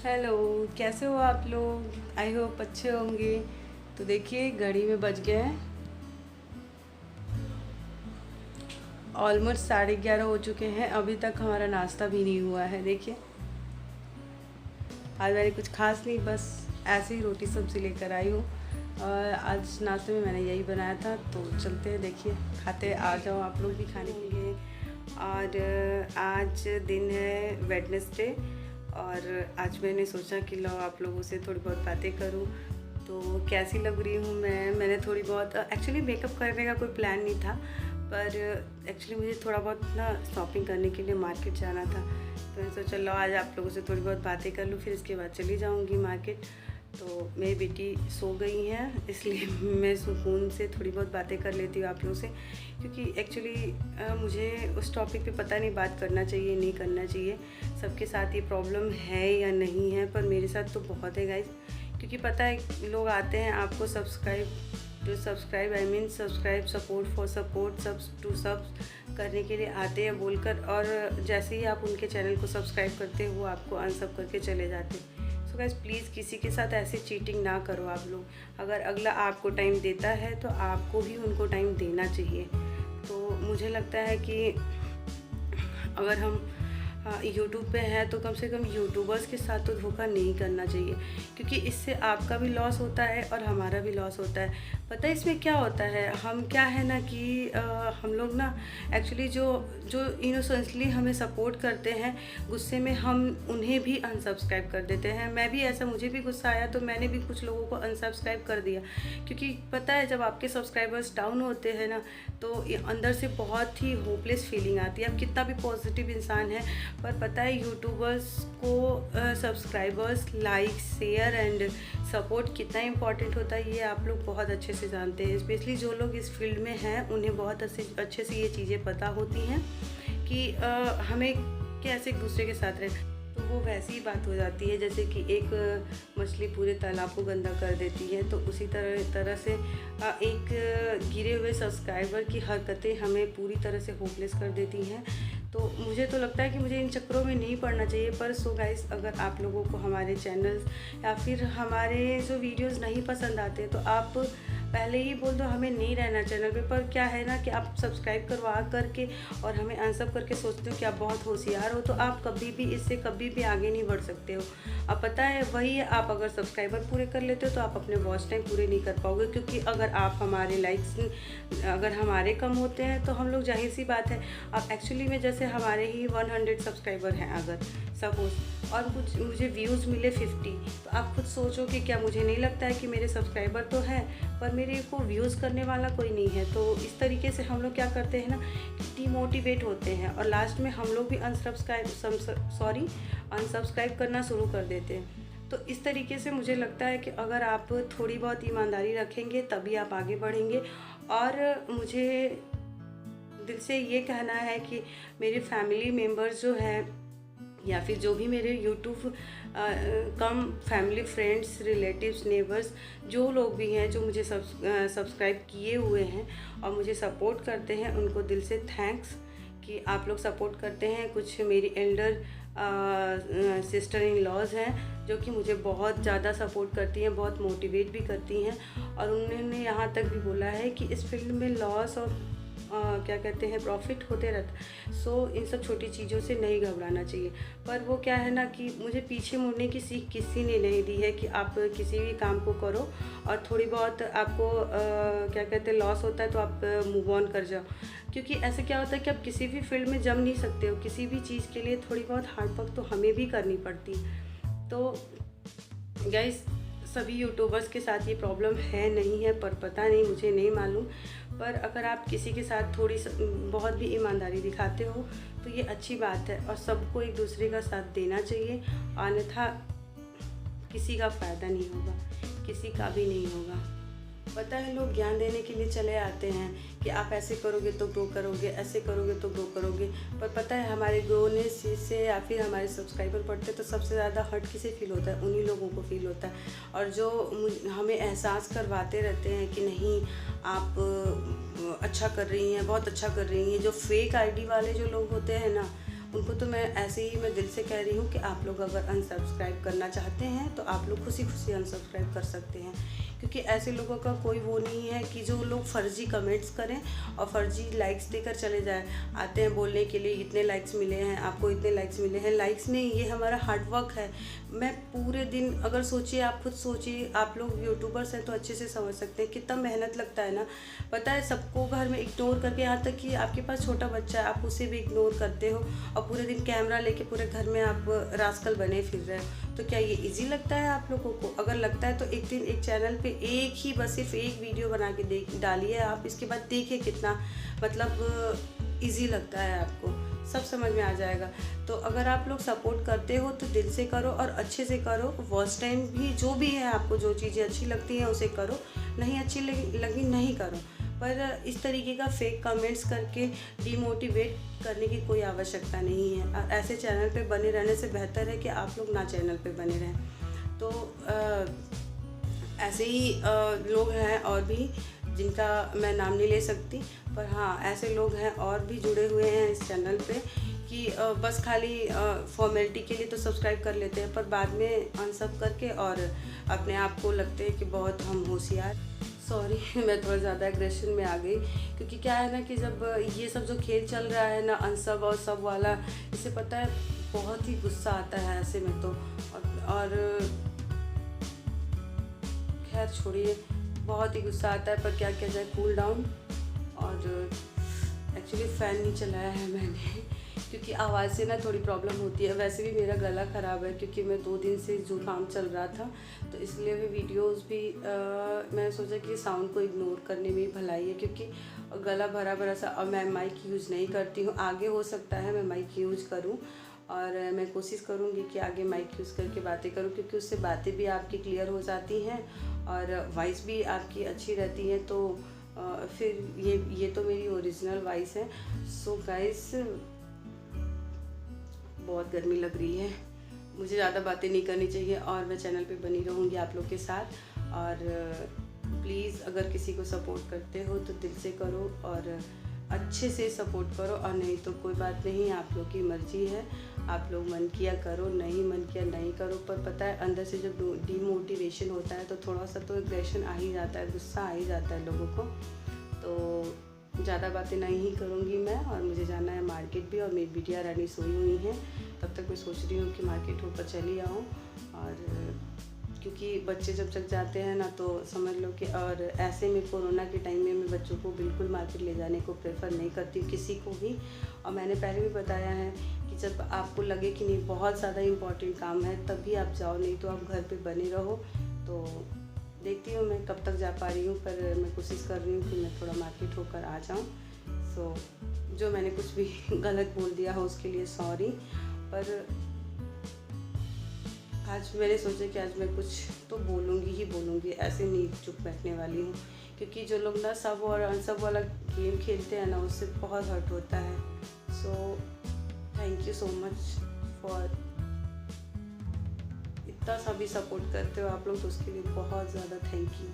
Hello, कैसे हो आप लोग? आई होप अच्छे होंगे। तो देखिए घड़ी में बज गए हैं ऑलमोस्ट 11:30 हो चुके हैं। अभी तक हमारा नाश्ता भी नहीं हुआ है। देखिए आज मैंने कुछ खास नहीं, बस ऐसे ही रोटी सब्ज़ी लेकर आई हूँ। और आज नाश्ते में मैंने यही बनाया था। तो चलते हैं, देखिए खाते आ जाओ आप लोग भी खाने के लिए। और आज दिन है वेडनेसडे और आज मैंने सोचा कि लो आप लोगों से थोड़ी बहुत बातें करूं। तो कैसी लग रही हूँ मैंने थोड़ी बहुत एक्चुअली मेकअप करने का कोई प्लान नहीं था, पर एक्चुअली मुझे थोड़ा बहुत ना शॉपिंग करने के लिए मार्केट जाना था। तो मैंने सोचा लो आज आप लोगों से थोड़ी बहुत बातें कर लूँ, फिर इसके बाद चली जाऊँगी मार्केट। तो मेरी बेटी सो गई है, इसलिए मैं सुकून से थोड़ी बहुत बातें कर लेती हूँ आप लोगों से, क्योंकि एक्चुअली मुझे उस टॉपिक पे पता नहीं बात करना चाहिए नहीं करना चाहिए। सबके साथ ये प्रॉब्लम है या नहीं है, पर मेरे साथ तो बहुत है गाइस। क्योंकि पता है लोग आते हैं आपको subscribe I mean subscribe support for support सब टू सब करने के लिए आते हैं बोलकर, और जैसे ही आप उनके चैनल को सब्सक्राइब करते हो वो आपको अनसब करके चले जाते हैं। सो गाइस प्लीज़ किसी के साथ ऐसे चीटिंग ना करो आप लोग। अगर अगला आपको टाइम देता है तो आपको भी उनको टाइम देना चाहिए। तो मुझे लगता है कि अगर हम यूट्यूब पे है तो कम से कम यूट्यूबर्स के साथ तो धोखा नहीं करना चाहिए, क्योंकि इससे आपका भी लॉस होता है और हमारा भी लॉस होता है। पता है इसमें क्या होता है, हम क्या है ना कि हम लोग ना एक्चुअली जो जो इनोसेंटली हमें सपोर्ट करते हैं, गुस्से में हम उन्हें भी अनसब्सक्राइब कर देते हैं। मैं भी ऐसा, मुझे भी गुस्सा आया तो मैंने भी कुछ लोगों को अनसब्सक्राइब कर दिया, क्योंकि पता है जब आपके सब्सक्राइबर्स डाउन होते हैं ना तो अंदर से बहुत ही होपलेस फीलिंग आती है। आप कितना भी पॉजिटिव इंसान है, पर पता है यूट्यूबर्स को subscribers, like, share and support कितना इम्पॉर्टेंट होता है ये आप लोग बहुत अच्छे से जानते हैं। स्पेशली जो लोग इस फील्ड में हैं उन्हें बहुत अच्छे से ये चीज़ें पता होती हैं कि हमें कैसे एक दूसरे के साथ रहे। तो वो वैसी ही बात हो जाती है जैसे कि एक मछली पूरे तालाब को गंदा कर देती है, तो उसी तरह से एक गिरे हुए सब्सक्राइबर की हरकतें हमें पूरी तरह से होपलेस कर देती हैं। तो मुझे तो लगता है कि मुझे इन चक्करों में नहीं पड़ना चाहिए। पर सो गाइस, अगर आप लोगों को हमारे चैनल्स या फिर हमारे जो वीडियोस नहीं पसंद आते तो आप पहले ही बोल दो हमें नहीं रहना चैनल पे। पर क्या है ना कि आप सब्सक्राइब करवा करके और हमें अनसब करके सोचते हो कि आप बहुत होशियार हो, तो आप कभी भी इससे कभी भी आगे नहीं बढ़ सकते हो। अब पता है वही आप अगर सब्सक्राइबर पूरे कर लेते हो तो आप अपने वॉच टाइम पूरे नहीं कर पाओगे, क्योंकि अगर आप हमारे लाइक्स अगर हमारे कम होते हैं तो हम लोग, जाहिर सी बात है, अब एक्चुअली में जैसे हमारे ही 100 सब्सक्राइबर हैं अगर सपोज, और कुछ मुझे व्यूज़ मिले 50, तो आप खुद सोचो कि क्या मुझे नहीं लगता है कि मेरे सब्सक्राइबर तो हैं पर मेरे को व्यूज़ करने वाला कोई नहीं है। तो इस तरीके से हम लोग क्या करते हैं ना, डिमोटिवेट होते हैं और लास्ट में हम लोग भी अनसब्सक्राइब करना शुरू कर देते हैं। तो इस तरीके से मुझे लगता है कि अगर आप थोड़ी बहुत ईमानदारी रखेंगे तभी आप आगे बढ़ेंगे। और मुझे दिल से ये कहना है कि मेरे फैमिली मेम्बर्स जो हैं या फिर जो भी मेरे यूट्यूब कम फैमिली फ्रेंड्स रिलेटिव्स नेबर्स जो लोग भी हैं जो मुझे सब्सक्राइब किए हुए हैं और मुझे सपोर्ट करते हैं, उनको दिल से थैंक्स कि आप लोग सपोर्ट करते हैं। कुछ मेरी एल्डर सिस्टर इन लॉज हैं जो कि मुझे बहुत ज़्यादा सपोर्ट करती हैं, बहुत मोटिवेट भी करती हैं, और उन्होंने यहाँ तक भी बोला है कि इस फील्ड में लॉस और क्या कहते हैं प्रॉफिट होते रहता। सो इन सब छोटी चीज़ों से नहीं घबराना चाहिए। पर वो क्या है ना कि मुझे पीछे मुड़ने की सीख किसी ने नहीं दी है कि आप किसी भी काम को करो और थोड़ी बहुत आपको क्या कहते हैं लॉस होता है तो आप मूव ऑन कर जाओ, क्योंकि ऐसे क्या होता है कि आप किसी भी फील्ड में जम नहीं सकते हो। किसी भी चीज़ के लिए थोड़ी बहुत हार्ड वर्क तो हमें भी करनी पड़ती है। तो गाइस सभी यूट्यूबर्स के साथ ये प्रॉब्लम है नहीं है, पर पता नहीं, मुझे नहीं मालूम। पर अगर आप किसी के साथ थोड़ी बहुत भी ईमानदारी दिखाते हो तो ये अच्छी बात है और सबको एक दूसरे का साथ देना चाहिए, अन्यथा किसी का फ़ायदा नहीं होगा, किसी का भी नहीं होगा। पता है लोग ज्ञान देने के लिए चले आते हैं कि आप ऐसे करोगे तो ग्रो करोगे, ऐसे करोगे तो ग्रो करोगे, पर पता है हमारे ग्रोने से या फिर हमारे सब्सक्राइबर बढ़ते तो सबसे ज़्यादा हर्ट किसे फील होता है, उन्हीं लोगों को फील होता है। और जो हमें एहसास करवाते रहते हैं कि नहीं आप अच्छा कर रही हैं, बहुत अच्छा कर रही हैं, जो फेक आईडी वाले जो लोग होते हैं ना, उनको तो मैं ऐसे ही मैं दिल से कह रही हूँ कि आप लोग अगर अनसब्सक्राइब करना चाहते हैं तो आप लोग खुशी खुशी अनसब्सक्राइब कर सकते हैं, क्योंकि ऐसे लोगों का कोई वो नहीं है कि जो लोग फर्जी कमेंट्स करें और फर्जी लाइक्स देकर चले जाएं। आते हैं बोलने के लिए इतने लाइक्स मिले हैं, आपको इतने लाइक्स मिले हैं। लाइक्स नहीं, ये हमारा हार्डवर्क है। मैं पूरे दिन, अगर सोचिए, आप खुद सोचिए, आप लोग यूट्यूबर्स हैं तो अच्छे से समझ सकते हैं कितना मेहनत लगता है ना। पता है, सबको घर में इग्नोर करके, यहाँ तक कि आपके पास छोटा बच्चा है आप उसे भी इग्नोर करते हो और पूरे दिन कैमरा लेके पूरे घर में आप रास्कल बने फिर रहे हो। तो क्या ये इजी लगता है आप लोगों को? अगर लगता है तो एक दिन एक चैनल पे एक ही बस सिर्फ एक वीडियो बना के डालिए आप, इसके बाद देखिए कितना मतलब इजी लगता है, आपको सब समझ में आ जाएगा। तो अगर आप लोग सपोर्ट करते हो तो दिल से करो और अच्छे से करो। वॉच टाइम भी जो भी है, आपको जो चीज़ें अच्छी लगती हैं उसे करो, नहीं अच्छी लगी नहीं करो। पर इस तरीके का फेक कमेंट्स करके डिमोटिवेट करने की कोई आवश्यकता नहीं है। ऐसे चैनल पे बने रहने से बेहतर है कि आप लोग ना चैनल पे बने रहें। तो ऐसे ही लोग हैं और भी, जिनका मैं नाम नहीं ले सकती, पर हाँ ऐसे लोग हैं और भी जुड़े हुए हैं इस चैनल पे कि बस खाली फॉर्मेलिटी के लिए तो सब्सक्राइब कर लेते हैं, पर बाद में अनसब करके और अपने आप को लगते हैं कि बहुत हम होशियार। सॉरी मैं थोड़ा ज़्यादा एग्रेशन में आ गई, क्योंकि क्या है ना कि जब ये सब जो खेल चल रहा है ना, अनसब और सब वाला, इससे पता है बहुत ही गुस्सा आता है ऐसे में तो। और खैर छोड़िए, बहुत ही गुस्सा आता है, पर क्या किया जाए, कूल डाउन। और एक्चुअली फ़ैन नहीं चलाया है मैंने क्योंकि आवाज़ से ना थोड़ी प्रॉब्लम होती है। वैसे भी मेरा गला ख़राब है क्योंकि मैं 2 दिन से जुकाम चल रहा था, तो इसलिए भी वीडियोस भी मैंने सोचा कि साउंड को इग्नोर करने में ही भलाई है, क्योंकि गला भरा भरा सा। और मैं माइक यूज़ नहीं करती हूँ, आगे हो सकता है मैं माइक यूज़ करूँ और मैं कोशिश करूँगी कि आगे माइक यूज़ करके बातें करूँ, क्योंकि उससे बातें भी आपकी क्लियर हो जाती हैं और वॉइस भी आपकी अच्छी रहती है। तो फिर ये तो मेरी ओरिजिनल वॉइस है। सो गाइस, बहुत गर्मी लग रही है, मुझे ज़्यादा बातें नहीं करनी चाहिए और मैं चैनल पे बनी रहूँगी आप लोग के साथ। और प्लीज़ अगर किसी को सपोर्ट करते हो तो दिल से करो और अच्छे से सपोर्ट करो, और नहीं तो कोई बात नहीं, आप लोग की मर्ज़ी है। आप लोग मन किया करो, नहीं मन किया नहीं करो। पर पता है अंदर से जब डीमोटिवेशन होता है तो थोड़ा सा तो एग्रेशन आ ही जाता है, गुस्सा आ ही जाता है लोगों को। तो ज़्यादा बातें नहीं ही करूँगी मैं, और मुझे जाना है मार्केट भी, और मेरी बिटिया रानी सोई हुई हैं। तब तक मैं सोच रही हूँ कि मार्केट होकर चली आऊँ, और क्योंकि बच्चे जब जग जाते हैं ना तो समझ लो कि, और ऐसे में कोरोना के टाइम में मैं बच्चों को बिल्कुल मार्केट ले जाने को प्रेफर नहीं करती किसी को भी। और मैंने पहले भी बताया है कि जब आपको लगे कि नहीं बहुत ज़्यादा इम्पॉर्टेंट काम है तभी आप जाओ, नहीं तो आप घर पे बने रहो। तो देखती हूँ मैं कब तक जा पा रही हूँ, पर मैं कोशिश कर रही हूँ कि मैं थोड़ा मार्केट होकर आ जाऊँ। सो जो मैंने कुछ भी गलत बोल दिया हो उसके लिए सॉरी। पर आज मैंने सोचा कि आज मैं कुछ तो बोलूँगी, ऐसे नहीं चुप बैठने वाली हूँ, क्योंकि जो लोग ना सब और अनसब वाला गेम खेलते हैं ना उससे बहुत हर्ट होता है। So thank you so much for इतना सा भी सपोर्ट करते हो आप लोग, तो उसके लिए बहुत ज़्यादा थैंक यू।